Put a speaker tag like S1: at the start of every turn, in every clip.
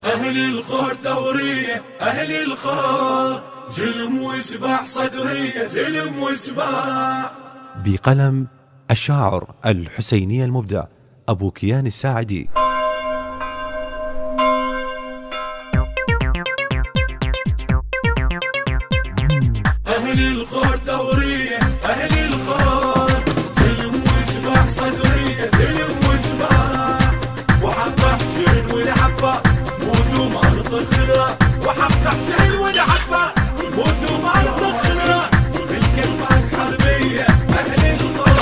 S1: أهل الخور ثورية، أهل الخور زلم وسباع صدرية، زلم وسباع.
S2: بقلم الشاعر الحسيني المبدع أبو كيان الساعدي.
S1: أهل الخور ثورية، أهل الخور زلم وسباع صدرية، زلم وسباع. وحق حسين والعباس موتوا ما نطخنا، وحق حسين والعباس موتوا ما نطخنا. بالكلمات حربية أهل الخور.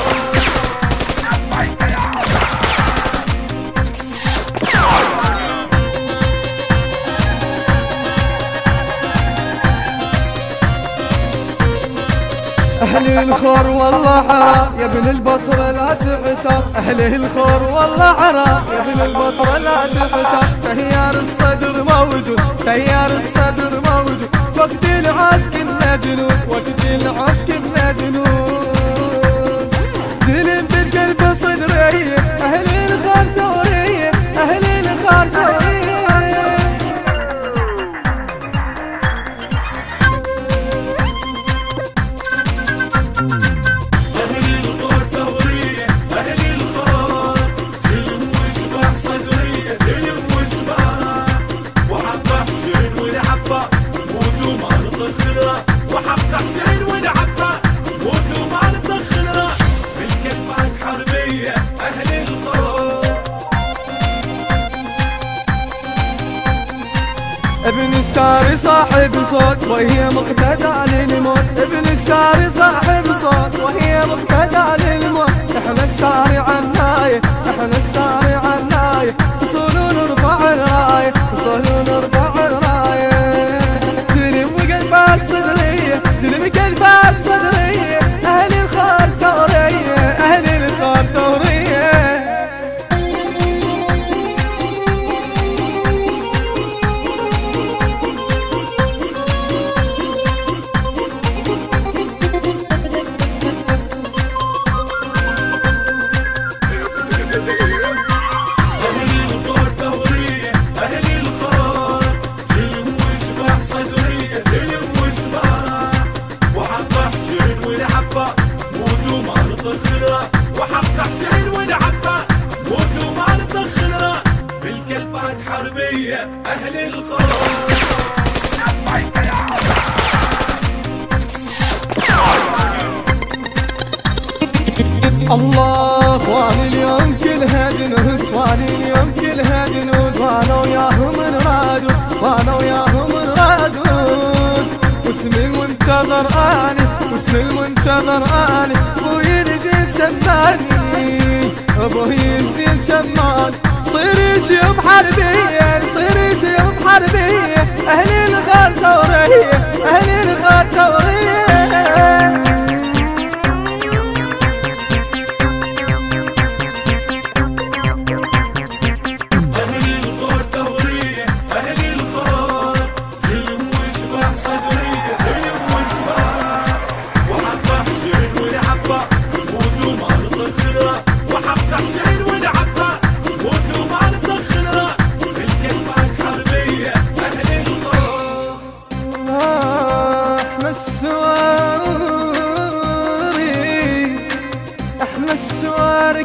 S3: أهل الخور والله حرام يا ابن البصرة لا تعتر، أهل الخور والله حرام يا ابن البصرة لا تعتر. تيار الصدر موجود، تيار الصدر موجود، وقت العاز كنا جنود، وقت العاز كنا جنود. زلم بالقلب صدرية، أهل الخور ثورية، أهل الخور ثورية.
S1: وحق حسين والعباس موتوا ما نطخنا. بالكلمات حربية أهل الخور.
S3: ابن الساري صاحب صوت وهي مقتدى للموت، ابن الساري صاحب صوت وهي مقتدى للموت. احنا الساري عناية، احنا الساري عناية، وصولوا نرفع الراية، وصولوا نرفع الراية. زلم وقلبها الصدرية، زلم قلبها الصدرية، أهل الخور ثورية، أهل الخور ثورية.
S1: وحق حسين والعباس موتوا ما نطخنا. بالكلمات حربية أهل الخور.
S3: الله واني اليوم كلها جنود، واني اليوم كلها جنود، وانا وياهم نرادوا، وانا وياهم نرادوا. واسم المنتظر اني، واسم المنتظر اني، ابوي يزين سماني، ابوي يزين سماني. صيري سيوف حربية، صيري سيوف حربية، اهل الخور ثورية، اهل الخور ثورية.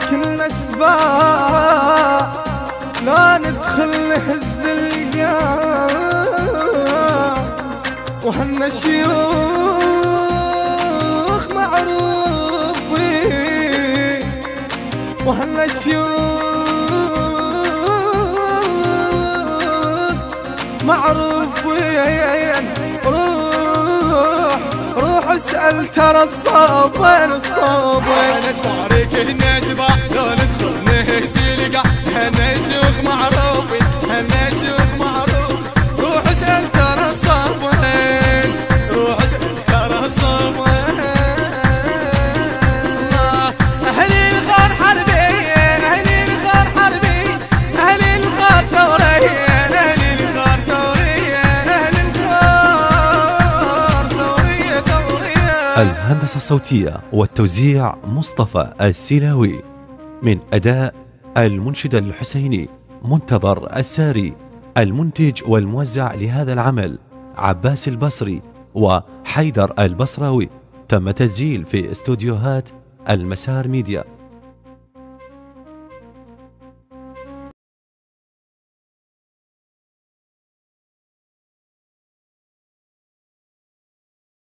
S3: كنا سباع لا ندخل نهز القاع، وحنا الشيوخ معروفين، وحنا الشيوخ معروفين. روح اسأل ترى الصوب وين الصوب وين.
S4: انا صارك هنا سباع لو ندخل نهز القاع، هنا شيوخ معروفين، هنا شيوخ معروف. روح اسأل ترى الصوب وين، روح اسأل ترى الصوب وين.
S3: أهل الخور حربية، أهل الخور حربية، أهل الخور ثورية، أهل الخور ثورية، أهل الخور ثورية ثورية.
S2: الهندسة الصوتية والتوزيع مصطفى السلاوي، من أداء المنشد الحسيني منتظر الساري. المنتج والموزع لهذا العمل عباس البصري وحيدر البصراوي. تم تسجيل في استوديوهات المسار ميديا.